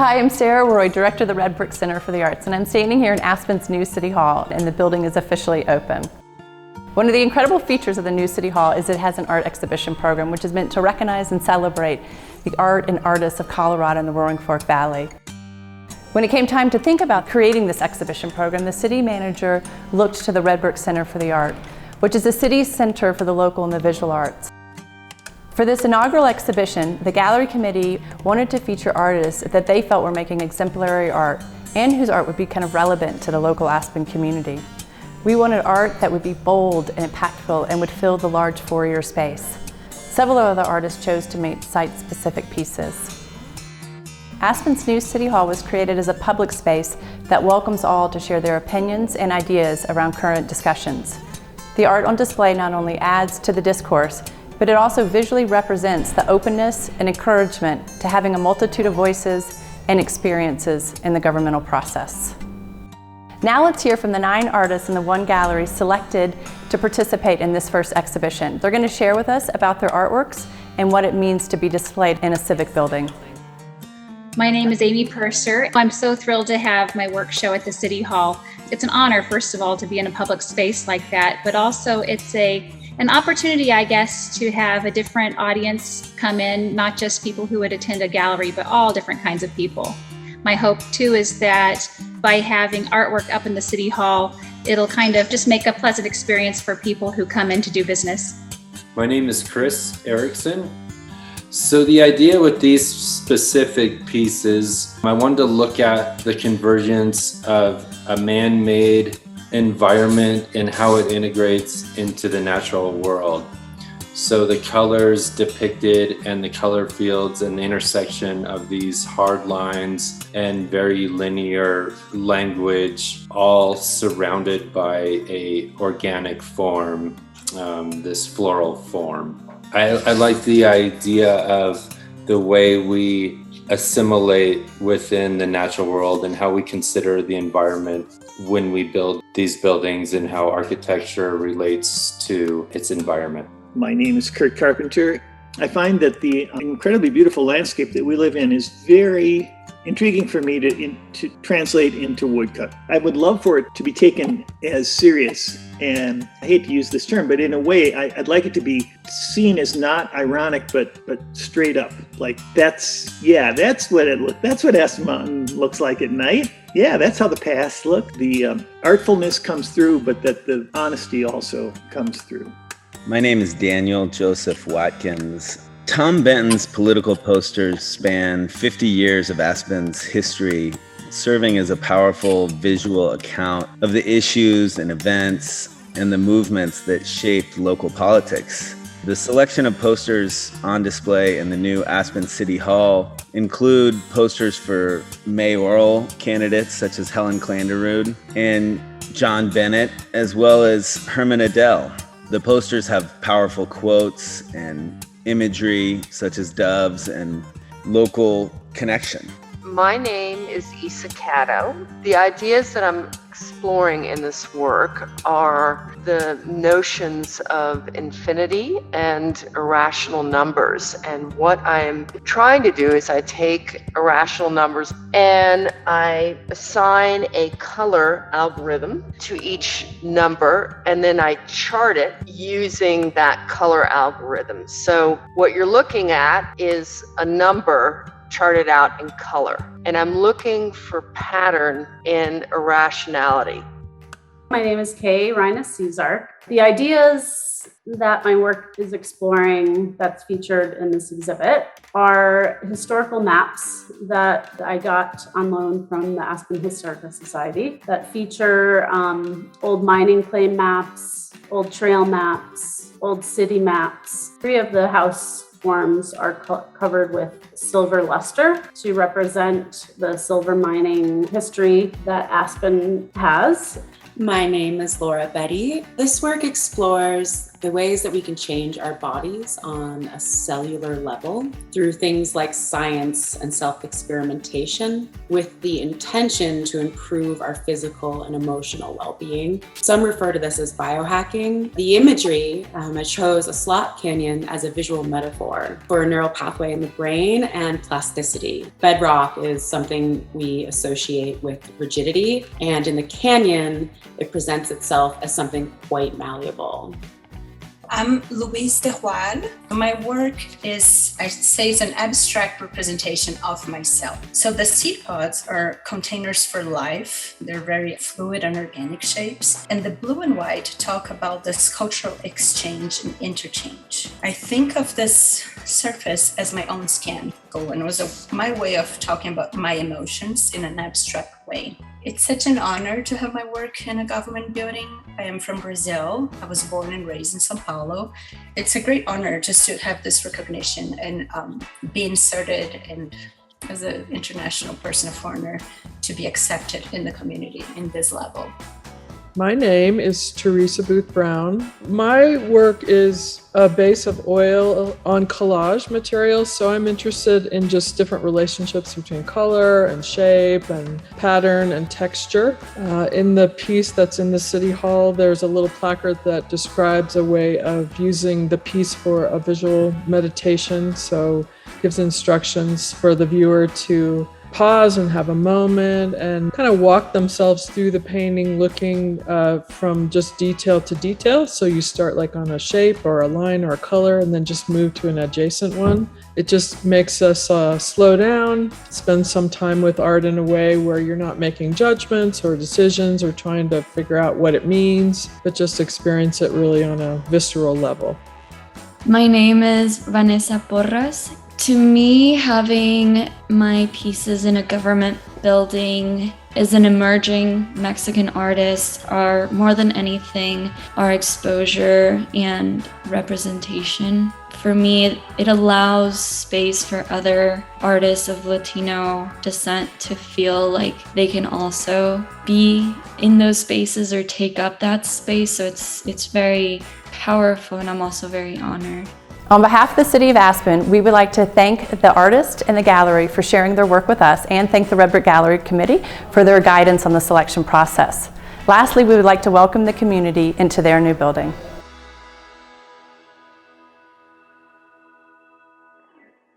Hi, I'm Sarah Roy, Director of the Red Brick Center for the Arts, and I'm standing here in Aspen's new City Hall, and the building is officially open. One of the incredible features of the new City Hall is it has an art exhibition program which is meant to recognize and celebrate the art and artists of Colorado and the Roaring Fork Valley. When it came time to think about creating this exhibition program, the city manager looked to the Red Brick Center for the Art, which is the city's center for the local and the visual arts. For this inaugural exhibition, the gallery committee wanted to feature artists that they felt were making exemplary art and whose art would be kind of relevant to the local Aspen community. We wanted art that would be bold and impactful and would fill the large foyer space. Several other artists chose to make site-specific pieces. Aspen's new City Hall was created as a public space that welcomes all to share their opinions and ideas around current discussions. The art on display not only adds to the discourse, but it also visually represents the openness and encouragement to having a multitude of voices and experiences in the governmental process. Now let's hear from the 9 artists in the 1 gallery selected to participate in this first exhibition. They're going to share with us about their artworks and what it means to be displayed in a civic building. My name is Amy Purser. I'm so thrilled to have my work show at the City Hall. It's an honor, first of all, to be in a public space like that, but also it's an opportunity, I guess, to have a different audience come in, not just people who would attend a gallery, but all different kinds of people. My hope, too, is that by having artwork up in the City Hall, it'll kind of just make a pleasant experience for people who come in to do business. My name is Chris Erickson. So the idea with these specific pieces, I wanted to look at the convergence of a man-made environment and how it integrates into the natural world. So the colors depicted and the color fields and the intersection of these hard lines and very linear language, all surrounded by a organic form, this floral form. I like the idea of the way we assimilate within the natural world and how we consider the environment when we build these buildings and how architecture relates to its environment. My name is Kurt Carpenter. I find that the incredibly beautiful landscape that we live in is very intriguing for me to translate into woodcut. I would love for it to be taken as serious, and I hate to use this term, but in a way, I'd like it to be seen as not ironic, but straight up. Like that's what Aspen Mountain looks like at night. Yeah, that's how the past looked. The artfulness comes through, but that the honesty also comes through. My name is Daniel Joseph Watkins. Tom Benton's political posters span 50 years of Aspen's history, serving as a powerful visual account of the issues and events and the movements that shaped local politics. The selection of posters on display in the new Aspen City Hall include posters for mayoral candidates such as Helen Clanderud and John Bennett, as well as Herman Adele. The posters have powerful quotes and imagery such as doves and local connection. My name is Isa Caddo. The ideas that I'm exploring in this work are the notions of infinity and irrational numbers. And what I'm trying to do is I take irrational numbers and I assign a color algorithm to each number, and then I chart it using that color algorithm. So what you're looking at is a number charted out in color, and I'm looking for pattern in irrationality. My name is Kay Reina Cesar. The ideas that my work is exploring that's featured in this exhibit are historical maps that I got on loan from the Aspen Historical Society that feature old mining claim maps, old trail maps, old city maps. 3 of the house forms are covered with silver luster to represent the silver mining history that Aspen has. My name is Laura Betty. This work explores the ways that we can change our bodies on a cellular level through things like science and self-experimentation with the intention to improve our physical and emotional well-being. Some refer to this as biohacking. The imagery, I chose a slot canyon as a visual metaphor for a neural pathway in the brain and plasticity. Bedrock is something we associate with rigidity, and in the canyon, it presents itself as something quite malleable. I'm Luis de Juan. My work is, I'd say, it's an abstract representation of myself. So the seed pods are containers for life. They're very fluid and organic shapes. And the blue and white talk about this cultural exchange and interchange. I think of this surface as my own skin, and it was my way of talking about my emotions in an abstract way. It's such an honor to have my work in a government building. I am from Brazil. I was born and raised in Sao Paulo. It's a great honor just to have this recognition and be inserted and as an international person, a foreigner, to be accepted in the community in this level. My name is Teresa Booth Brown. My work is a base of oil on collage materials, so I'm interested in just different relationships between color and shape and pattern and texture. In the piece that's in the City Hall, there's a little placard that describes a way of using the piece for a visual meditation, so it gives instructions for the viewer to pause and have a moment and kind of walk themselves through the painting, looking from just detail to detail. So you start like on a shape or a line or a color and then just move to an adjacent one. It just makes us slow down, spend some time with art in a way where you're not making judgments or decisions or trying to figure out what it means, but just experience it really on a visceral level. My name is Vanessa Porras. To me, having my pieces in a government building as an emerging Mexican artist are more than anything our exposure and representation. For me, it allows space for other artists of Latino descent to feel like they can also be in those spaces or take up that space. So it's very powerful, and I'm also very honored. On behalf of the City of Aspen, we would like to thank the artist and the gallery for sharing their work with us and thank the Red Brick Gallery Committee for their guidance on the selection process. Lastly, we would like to welcome the community into their new building.